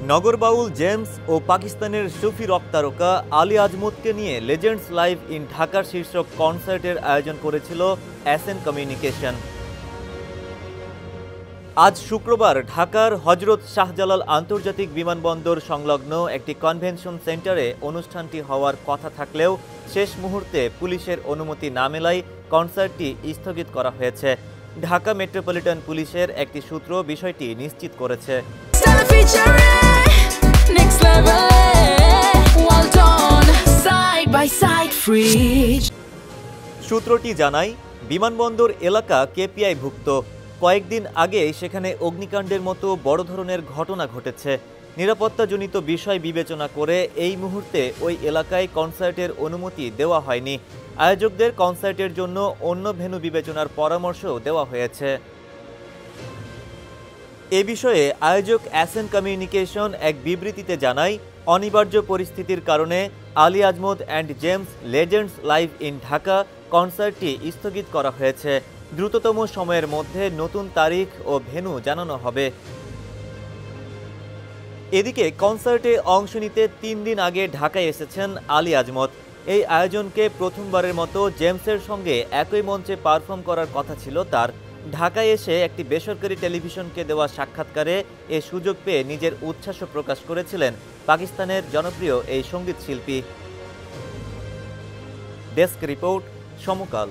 Nagar Baul James ও পাকিস্তানের সুফি rock তারকা আলী আজমতকে নিয়ে লেজেন্ডস লাইভ ইন ঢাকার শীর্ষক কনসার্টের আয়োজন করেছিল এসএন কমিউনিকেশন। আজ শুক্রবার ঢাকার হযরত শাহজালাল আন্তর্জাতিক বিমানবন্দর সংলগ্ন একটি কনভেনশন সেন্টারে অনুষ্ঠানটি হওয়ার কথা থাকলেও শেষ মুহূর্তে পুলিশের অনুমতি না মেলায় কনসার্টটি স্থগিত করা হয়েছে। ঢাকা মেট্রোপলিটন পুলিশের একটি সূত্র বিষয়টি নিশ্চিত করেছে। সূত্রটি জানায়, বিমানবন্দর এলাকা কেপিআই-ভুক্ত। কয়েকদিন আগে সেখানে অগ্নিকাণ্ডের মতো বড় ধরনের ঘটনা ঘটেছে। নিরাপত্তাজনিত বিষয় বিবেচনা করে এই মুহূর্তে ওই এলাকায় কনসার্টের অনুমতি দেওয়া হয়নি। আয়োজকদের কনসার্টের জন্য অন্য ভেন্যু বিবেচনার পরামর্শও দেওয়া হয়েছে। এ বিষয়ে আয়োজক এসএন কমিউনিকেশন এক বিবৃতিতে জানায়, অনিবার্য পরিস্থিতির কারণে Ali Azmat and James Legends live in Dhaka কনসার্টটি স্থগিত করা হয়েছে। দ্রুততম সময়ের মধ্যে নতুন তারিখ ও ভেন্যু জানানো হবে। এদিকে কনসার্টে অংশ নিতে ৩ দিন আগে ঢাকায় এসেছেন আলী আজমত। এই আয়োজনকে প্রথমবারের মতো জেমসের সঙ্গে একই মঞ্চে পারফর্ম করার কথা ছিল তার। ঢাকায় এসে একটি বেসরকারি টেলিভিশনকে দেওয়া সাক্ষাৎকারে এ সুযোগ পেয়ে নিজের উচ্ছ্বাস প্রকাশ করেছিলেন পাকিস্তানের জনপ্রিয় এই সঙ্গীত শিল্পী। ডেস্ক রিপোর্ট, সমকাল।